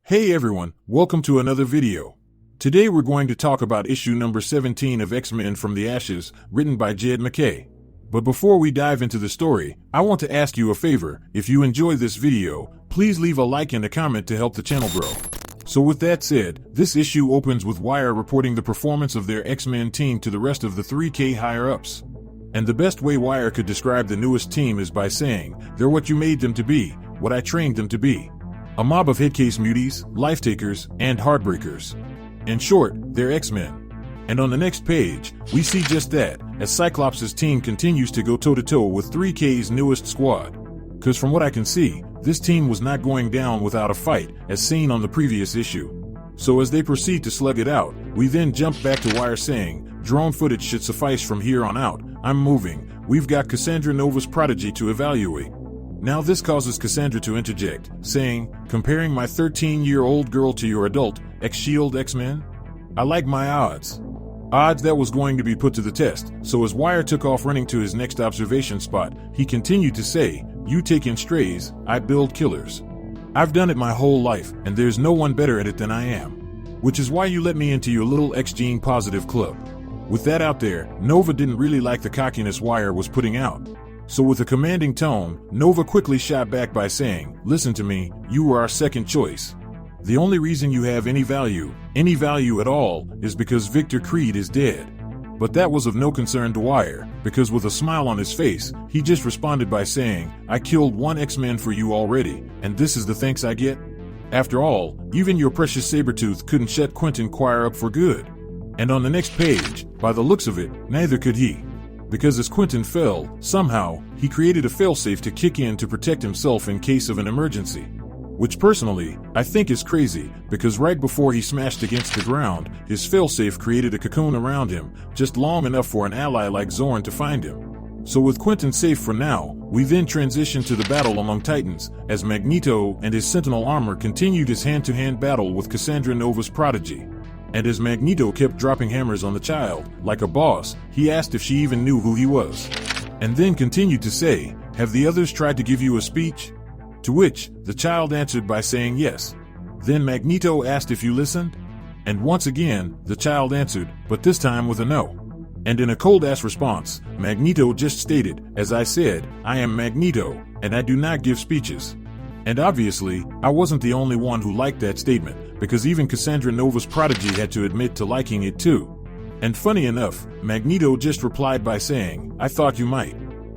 Hey everyone, welcome to another video. Today we're going to talk about issue number 17 of X-Men from the Ashes, written by Jed MacKay. But before we dive into the story, I want to ask you a favor. If you enjoy this video, please leave a like and a comment to help the channel grow. So with that said, this issue opens with Wire reporting the performance of their X-Men team to the rest of the 3K higher-ups. And the best way Wire could describe the newest team is by saying, they're what you made them to be, what I trained them to be. A mob of headcase muties, life-takers, and heartbreakers. In short, they're X-Men. And on the next page, we see just that, as Cyclops' team continues to go toe-to-toe with 3K's newest squad. Cause from what I can see, this team was not going down without a fight, as seen on the previous issue. So as they proceed to slug it out, we then jump back to Wire saying, drone footage should suffice from here on out, I'm moving, we've got Cassandra Nova's Prodigy to evaluate. Now this causes Cassandra to interject, saying, comparing my 13-year-old girl to your adult, ex-SHIELD X-Men? I like my odds. Odds that was going to be put to the test, so as Wire took off running to his next observation spot, he continued to say, you take in strays, I build killers. I've done it my whole life, and there's no one better at it than I am. Which is why you let me into your little X-Gene positive club. With that out there, Nova didn't really like the cockiness Wire was putting out. So with a commanding tone, Nova quickly shot back by saying, listen to me, you were our second choice. The only reason you have any value at all, is because Victor Creed is dead. But that was of no concern to Wire, because with a smile on his face, he just responded by saying, I killed one X-Men for you already, and this is the thanks I get? After all, even your precious Sabretooth couldn't shut Quinton Quire up for good. And on the next page, by the looks of it, neither could he. Because as Quinton fell, somehow, he created a failsafe to kick in to protect himself in case of an emergency. Which personally, I think is crazy, because right before he smashed against the ground, his failsafe created a cocoon around him, just long enough for an ally like Zorn to find him. So with Quinton safe for now, we then transition to the battle among Titans, as Magneto and his Sentinel armor continued his hand-to-hand battle with Cassandra Nova's Prodigy. And as Magneto kept dropping hammers on the child, like a boss, he asked if she even knew who he was. And then continued to say, have the others tried to give you a speech? To which, the child answered by saying yes. Then Magneto asked if you listened? And once again, the child answered, but this time with a no. And in a cold-ass response, Magneto just stated, as I said, I am Magneto, and I do not give speeches. And obviously, I wasn't the only one who liked that statement, because even Cassandra Nova's Prodigy had to admit to liking it too. And funny enough, Magneto just replied by saying, I thought you might.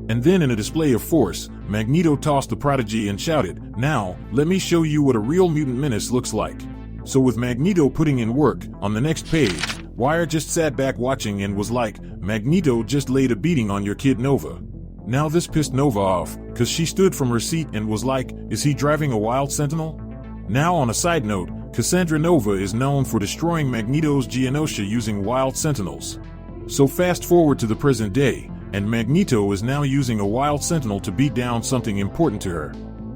And then in a display of force, Magneto tossed the Prodigy and shouted, now, let me show you what a real mutant menace looks like. So with Magneto putting in work, on the next page, Wire just sat back watching and was like, Magneto just laid a beating on your kid Nova. Now this pissed Nova off, cause she stood from her seat and was like, is he driving a wild Sentinel? Now on a side note, Cassandra Nova is known for destroying Magneto's Genosha using wild Sentinels. So fast forward to the present day, and Magneto is now using a wild Sentinel to beat down something important to her.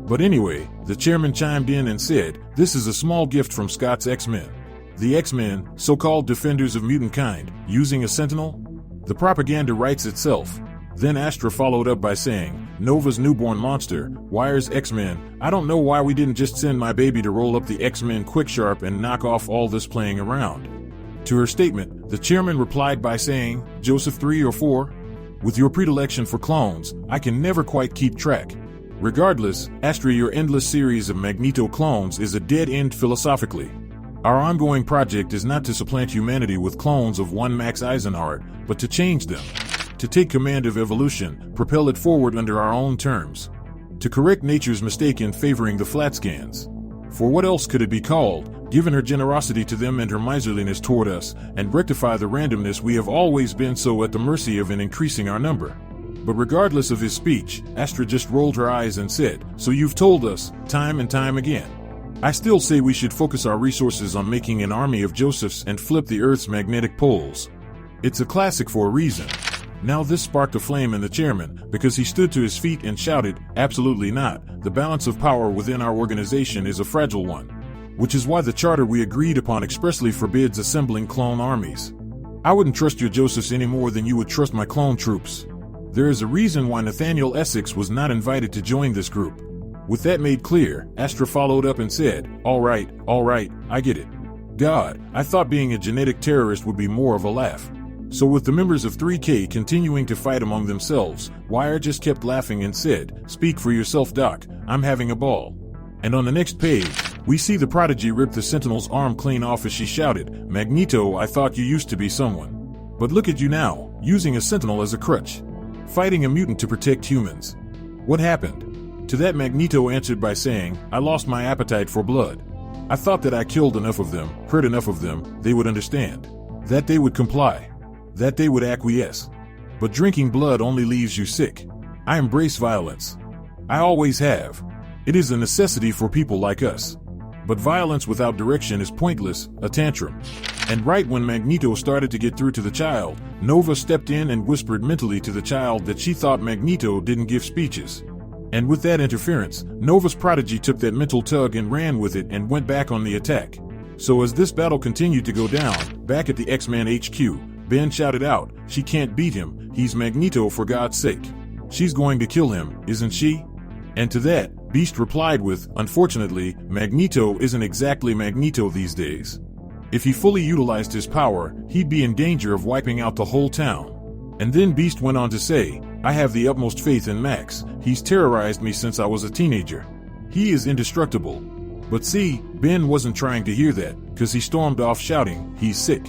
But anyway, the chairman chimed in and said, this is a small gift from Scott's X-Men. The X-Men, so-called defenders of mutant kind, using a Sentinel? The propaganda writes itself. Then Astra followed up by saying, Nova's newborn monster, Wire's X-Men, I don't know why we didn't just send my baby to roll up the X-Men quick sharp and knock off all this playing around. To her statement, the chairman replied by saying, Joseph 3 or 4? With your predilection for clones, I can never quite keep track. Regardless, Astra, your endless series of Magneto clones is a dead end philosophically. Our ongoing project is not to supplant humanity with clones of one Max Eisenhardt, but to change them. To take command of evolution, propel it forward under our own terms. To correct nature's mistake in favoring the flatscans. For what else could it be called, given her generosity to them and her miserliness toward us, and rectify the randomness we have always been so at the mercy of in increasing our number. But regardless of his speech, Astra just rolled her eyes and said, so you've told us, time and time again. I still say we should focus our resources on making an army of Josephs and flip the Earth's magnetic poles. It's a classic for a reason. Now this sparked a flame in the chairman, because he stood to his feet and shouted, absolutely not, the balance of power within our organization is a fragile one. Which is why the charter we agreed upon expressly forbids assembling clone armies. I wouldn't trust your Josephs any more than you would trust my clone troops. There is a reason why Nathaniel Essex was not invited to join this group. With that made clear, Astra followed up and said, all right, I get it. God, I thought being a genetic terrorist would be more of a laugh. So with the members of 3K continuing to fight among themselves, Quire just kept laughing and said, speak for yourself, Doc, I'm having a ball. And on the next page, we see the Prodigy rip the Sentinel's arm clean off as she shouted, Magneto, I thought you used to be someone. But look at you now, using a Sentinel as a crutch. Fighting a mutant to protect humans. What happened? To that Magneto answered by saying, I lost my appetite for blood. I thought that I killed enough of them, hurt enough of them, they would understand. That they would comply. That they would acquiesce. But drinking blood only leaves you sick. I embrace violence. I always have. It is a necessity for people like us. But violence without direction is pointless, a tantrum. And right when Magneto started to get through to the child, Nova stepped in and whispered mentally to the child that she thought Magneto didn't give speeches. And with that interference, Nova's Prodigy took that mental tug and ran with it and went back on the attack. So as this battle continued to go down, back at the X-Man HQ, Ben shouted out, she can't beat him, he's Magneto for God's sake. She's going to kill him, isn't she? And to that, Beast replied with, unfortunately, Magneto isn't exactly Magneto these days. If he fully utilized his power, he'd be in danger of wiping out the whole town. And then Beast went on to say, I have the utmost faith in Max, he's terrorized me since I was a teenager. He is indestructible. But see, Ben wasn't trying to hear that, cause he stormed off shouting, he's sick.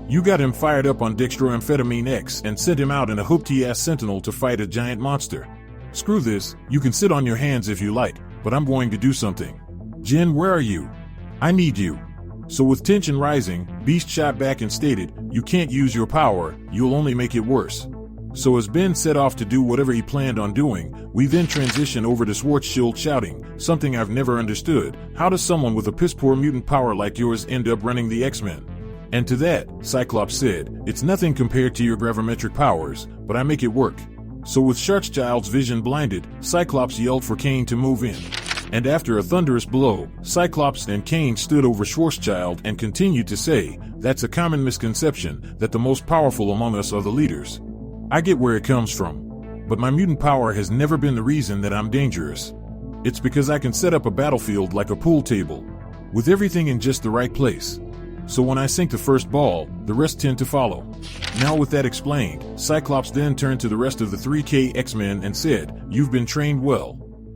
You got him fired up on dextroamphetamine X and sent him out in a hoopty-ass Sentinel to fight a giant monster. Screw this, you can sit on your hands if you like, but I'm going to do something. Jen, where are you? I need you. So with tension rising, Beast shot back and stated, you can't use your power, you'll only make it worse. So as Ben set off to do whatever he planned on doing, we then transition over to Schwarzschild shouting, something I've never understood, how does someone with a piss-poor mutant power like yours end up running the X-Men? And to that, Cyclops said, it's nothing compared to your gravimetric powers, but I make it work. So with Schwarzschild's vision blinded, Cyclops yelled for Kane to move in. And after a thunderous blow, Cyclops and Kane stood over Schwarzschild and continued to say, that's a common misconception, that the most powerful among us are the leaders. I get where it comes from. But my mutant power has never been the reason that I'm dangerous. It's because I can set up a battlefield like a pool table, with everything in just the right place. So when I sink the first ball, the rest tend to follow. Now with that explained, Cyclops then turned to the rest of the 3K X-Men and said, you've been trained well.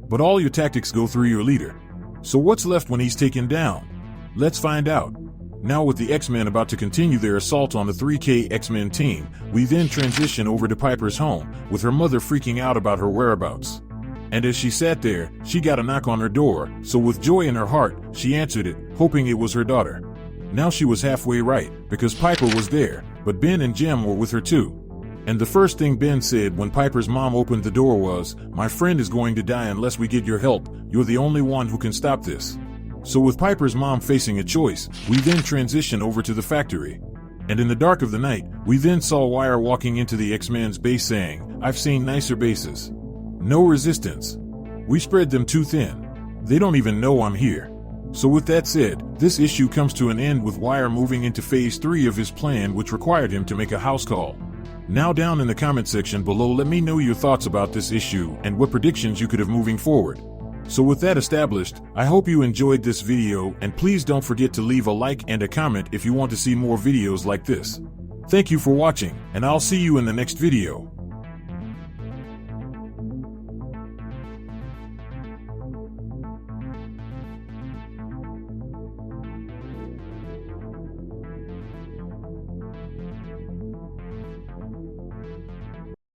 But all your tactics go through your leader. So what's left when he's taken down? Let's find out. Now with the X-Men about to continue their assault on the 3K X-Men team, we then transition over to Piper's home, with her mother freaking out about her whereabouts. And as she sat there, she got a knock on her door, so with joy in her heart, she answered it, hoping it was her daughter. Now she was halfway right, because Piper was there, but Ben and Jem were with her too. And the first thing Ben said when Piper's mom opened the door was, my friend is going to die unless we get your help, you're the only one who can stop this. So with Piper's mom facing a choice, we then transition over to the factory. And in the dark of the night, we then saw Quire walking into the X-Men's base saying, I've seen nicer bases. No resistance. We spread them too thin. They don't even know I'm here. So with that said, this issue comes to an end with Quire moving into phase 3 of his plan, which required him to make a house call. Now down in the comment section below, let me know your thoughts about this issue and what predictions you could have moving forward. So with that established, I hope you enjoyed this video, and please don't forget to leave a like and a comment if you want to see more videos like this. Thank you for watching, and I'll see you in the next video.